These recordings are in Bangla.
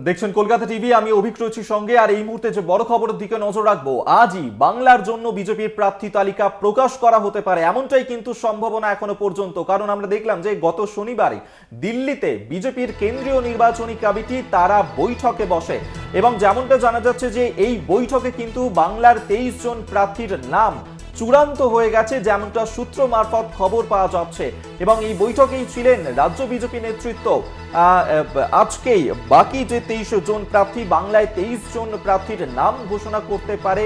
দেখছেন কলকাতা টিভি, আমি অভিক রয়েছি সঙ্গে। আর এই মুহূর্তে যে বড় খবরের দিকে নজর রাখবো, আজই বাংলার জন্য বিজেপির প্রার্থী তালিকা প্রকাশ করা হতে পারে, এমনটাই কিন্তু সম্ভাবনা এখনো পর্যন্ত। কারণ আমরা দেখলাম যে গত শনিবারে দিল্লিতে বিজেপির কেন্দ্রীয় নির্বাচনী কমিটি তারা বৈঠকে বসে, এবং যেমনটা জানা যাচ্ছে যে এই বৈঠকে কিন্তু বাংলার 23 জন প্রার্থীর নাম চূড়ান্ত হয়ে গেছে, যেমনটা সূত্র মারফত খবর পাওয়া যাচ্ছে। এবং এই বৈঠকেই ছিলেন রাজ্য বিজেপি নেতৃত্ব। আজকেই বাকি যে 23 জন প্রার্থী, বাংলায় 23 জন প্রার্থীর নাম ঘোষণা করতে পারে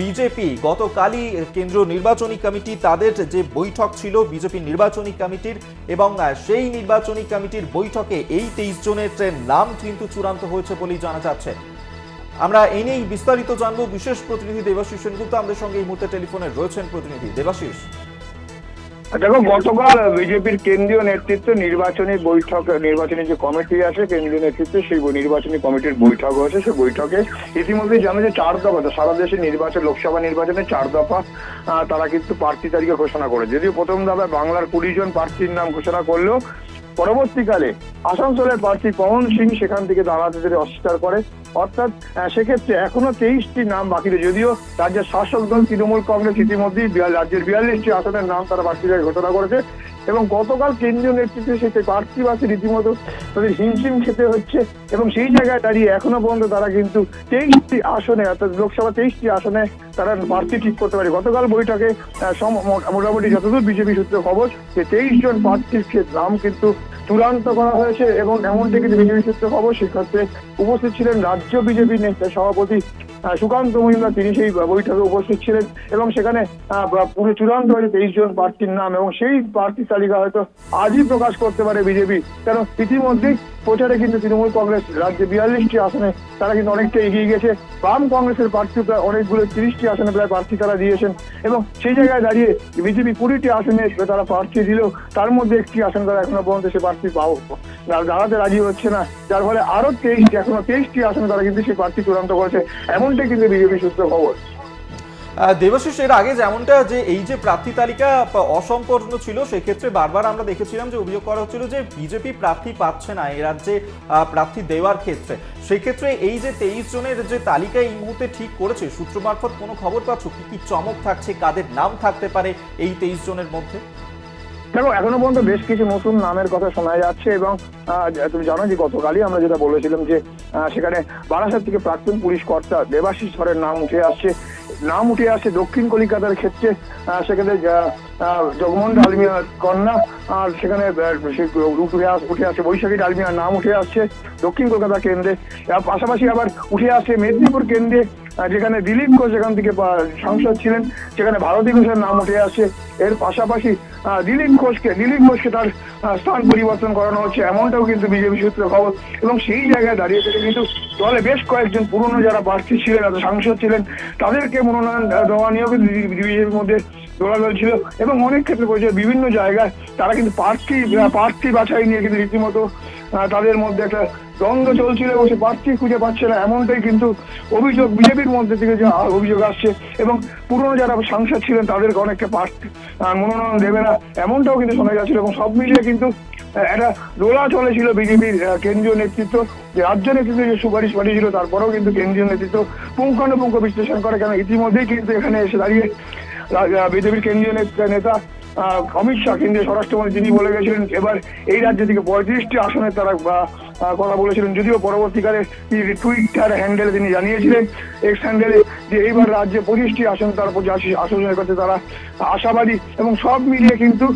বিজেপি। গতকালই কেন্দ্রীয় নির্বাচনী কমিটি তাদের যে বৈঠক ছিল বিজেপি নির্বাচনী কমিটির, এবং সেই নির্বাচনী কমিটির বৈঠকে এই 23 জনের নাম কিন্তু চূড়ান্ত হয়েছে বলেই জানা যাচ্ছে। আমরা এই নিয়েই বিস্তারিত জানবো। বিশেষ প্রতিনিধি দেবাশিস সেনগুপ্ত আমাদের সঙ্গে এই মুহূর্তে টেলিফোনে রয়েছেন। প্রতিনিধি দেবাশিস, দেখো, গতকাল বিজেপির কেন্দ্রীয় নেতৃত্ব নির্বাচনী বৈঠক, নির্বাচনী যে কমিটি আছে কেন্দ্রীয় নেতৃত্ব, সেই নির্বাচনী কমিটির বৈঠক হয়েছে। সেই বৈঠকে ইতিমধ্যে জানা যে 4 দফা সারা দেশে নির্বাচন, লোকসভা নির্বাচনে 4 দফা তারা কিন্তু প্রার্থী তালিকা ঘোষণা করে। যদিও প্রথম দফায় বাংলার 20 জন প্রার্থীর নাম ঘোষণা করলেও পরবর্তীকালে আসানসোলের প্রার্থী পবন সিং সেখান থেকে দাঁড়াতে অস্বীকার করে। অর্থাৎ সেক্ষেত্রে এখনো 23টি নাম বাকি রয়েছে। যদিও রাজ্যের শাসক দল তৃণমূল কংগ্রেস ইতিমধ্যেই রাজ্যের 42টি আসনের নাম তারা প্রার্থীদের ঘোষণা করেছে, এবং গতকাল কেন্দ্রীয় নেতৃত্বে সেই প্রার্থীবাসী রীতিমতো তাদের হিমশিম খেতে হচ্ছে। এবং সেই জায়গায় দাঁড়িয়ে এখনো পর্যন্ত তারা কিন্তু 23টি আসনে, অর্থাৎ লোকসভা 23টি আসনে তারা প্রার্থী ঠিক করতে পারে। গতকাল বৈঠকে মোটামুটি যতদূর বিজেপি সূত্রে খবর, যে 23 জন প্রার্থীর নাম কিন্তু চূড়ান্ত করা হয়েছে। এবং এমনটি কিন্তু বিজেপি সূত্রে খবর, সেক্ষেত্রে উপস্থিত ছিলেন রাজ্য বিজেপি সভাপতি সুকান্ত মজুমদার, তিনি সেই বৈঠকে উপস্থিত ছিলেন। এবং সেখানে পুরো চূড়ান্ত হয়েছে 23 জন প্রার্থীর নাম, এবং সেই প্রার্থী তালিকা হয়তো আজই প্রকাশ করতে পারে বিজেপি। কারণ ইতিমধ্যেই প্রচারে কিন্তু তৃণমূল কংগ্রেস রাজ্যে 42টি আসনে তারা কিন্তু অনেকটা এগিয়ে গেছে। বাম কংগ্রেসের প্রার্থী প্রায় অনেকগুলো 30টি আসনে প্রায় প্রার্থী তারা দিয়েছেন, এবং সেই জায়গায় দাঁড়িয়ে বিজেপি 20টি আসনে তারা প্রার্থী দিলেও তার মধ্যে একটি আসন তারা এখনো পর্যন্ত সে প্রার্থী দাঁড়াতে রাজি হচ্ছে না, যার ফলে আরো 23টি আসনে তারা কিন্তু সেই প্রার্থী চূড়ান্ত করেছে, এমনটাই কিন্তু বিজেপি সূত্রে খবর। দেবাশিস, এর আগে যেমনটা যে এই যে প্রার্থী তালিকা অসম্পূর্ণ ছিল, সেক্ষেত্রে বারবার আমরা দেখেছিলাম যে অভিযোগ করা হচ্ছিল যে বিজেপি প্রার্থী পাচ্ছে না এই রাজ্যে প্রার্থী দেওয়ার ক্ষেত্রে। সেক্ষেত্রে এই যে 23 জনের যে তালিকা এই মুহূর্তে ঠিক করেছে, সূত্র মারফত কোনো খবর পাচ্ছ? কি কি চমক থাকছে, কাদের নাম থাকতে পারে এই 23 জনের মধ্যে? দেখো, এখনো পর্যন্ত বেশ কিছু নতুন নামের কথা শোনা যাচ্ছে। এবং তুমি জানো যে গতকালই আমরা যেটা বলেছিলাম যে সেখানে বারাসাত থেকে প্রাক্তন পুলিশ কর্তা দেবাশিস ধরের নাম উঠে আসছে দক্ষিণ কলিকাতার ক্ষেত্রে। সেখানে জগমোহন ডালমিয়ার কন্যা, আর সেখানে উঠে আসছে বৈশাখী ডালমিয়ার নাম উঠে আসছে দক্ষিণ কলকাতা কেন্দ্রে। পাশাপাশি আবার উঠে আসছে মেদিনীপুর কেন্দ্রে, যেখানে দিলীপ ঘোষ যেখান থেকে সাংসদ ছিলেন, সেখানে ভারতী ঘোষের নাম উঠে আসছে। এর পাশাপাশি দিলীপ ঘোষকে তার স্থান পরিবর্তন করানো হচ্ছে, এমনটাও কিন্তু বিজেপি সূত্রে খবর। এবং সেই জায়গায় দাঁড়িয়ে থেকে কিন্তু দলে বেশ কয়েকজন পুরনো যারা প্রার্থী ছিলেন, সাংসদ ছিলেন, তাদেরকে মনোনয়ন দেওয়া নিয়েও কিন্তু বিজেপির মধ্যে দোলাদল ছিল। এবং অনেক ক্ষেত্রে বিভিন্ন জায়গায় তারা কিন্তু প্রার্থী বাছাই নিয়ে কিন্তু রীতিমতো তাদের মধ্যে একটা দ্বন্দ্ব চলছিল, এবং সে প্রার্থী খুঁজে পাচ্ছে না, এমনটাই কিন্তু অভিযোগ বিজেপির মধ্যে থেকে যে অভিযোগ আসছে। এবং পুরনো যারা সাংসদ ছিলেন তাদেরকে অনেকটা প্রার্থী মনোনয়ন দেবে না, এমনটাও কিন্তু শোনা যাচ্ছিল। এবং সব মিলিয়ে কিন্তু একটা দোলা চলেছিল বিজেপির কেন্দ্রীয় নেতৃত্ব, যে রাজ্য নেতৃত্ব যে সুপারিশ পাঠিয়েছিল, তারপরেও কিন্তু কেন্দ্রীয় নেতৃত্ব পুঙ্খানুপুঙ্খ বিশ্লেষণ করে। কেন ইতিমধ্যেই কিন্তু এখানে এসে দাঁড়িয়ে বিজেপির কেন্দ্রীয় নেতা অমিত শাহ, কেন্দ্রীয় স্বরাষ্ট্রমন্ত্রী, তিনি বলে গেছিলেন এবার এই রাজ্য থেকে 35টি আসনে তারা কথা বলেছিলেন। যদিও পরবর্তীকালে টুইটার হ্যান্ডেলে তিনি জানিয়েছিলেন, এক্স হ্যান্ডেলে, যে এইবার রাজ্যে 25টি আসন তার 85 আসনের করতে তারা আশাবাদী। এবং সব মিলিয়ে কিন্তু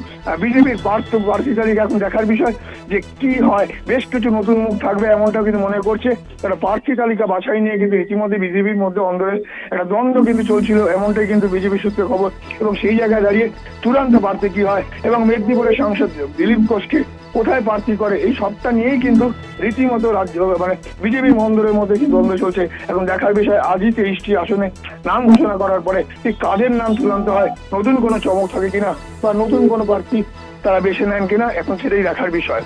বিজেপির প্রার্থী তালিকা এখন দেখার বিষয় যে কি হয়। বেশ কিছু নতুন মুখ থাকবে এমনটাও কিন্তু মনে করছে তারা। প্রার্থী তালিকা বাছাই নিয়ে কিন্তু ইতিমধ্যে বিজেপির মধ্যে অন্দরের একটা দ্বন্দ্ব কিন্তু চলছিল, এমনটাই কিন্তু বিজেপি সূত্রে খবর। এবং সেই জায়গায় দাঁড়িয়ে চূড়ান্ত প্রার্থী কি হয় এবং মেদিনীপুরের সাংসদ দিলীপ ঘোষকে কোথায় প্রার্থী করে, এই সবটা নিয়েই কিন্তু রীতিমতো রাজ্য বিজেপির মন্দরের মধ্যে কি দ্বন্দ্ব চলছে। এখন দেখার বিষয় আজই 23টি আসনে নাম ঘোষণা করার পরে ঠিক কাদের নাম চূড়ান্ত হয়, নতুন কোনো চমক থাকে কিনা বা নতুন কোনো প্রার্থী তারা বেছে নেন কিনা, এখন সেটাই দেখার বিষয়।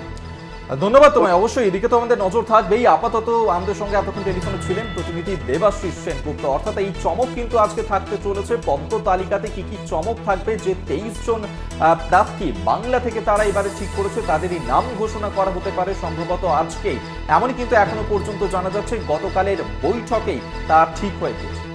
ধন্যবাদ তোমায়। অবশ্যই এদিকে তো আমাদের নজর থাকবেই। আপাতত আমাদের সঙ্গে এতক্ষণ টেলিফোনে ছিলেন প্রতিনিধি দেবাশিস সেনগুপ্ত। অর্থাৎ এই চমক কিন্তু আজকে থাকতে চলেছে। পদ্ম তালিকাতে কি কি চমক থাকবে, যে 23 জন প্রার্থী বাংলা থেকে তারা এবারে ঠিক করেছে তাদেরই নাম ঘোষণা করা হতে পারে সম্ভবত আজকেই, এমনই কিন্তু এখনো পর্যন্ত জানা যাচ্ছে। গতকালের বৈঠকেই তা ঠিক হয়ে গেছে।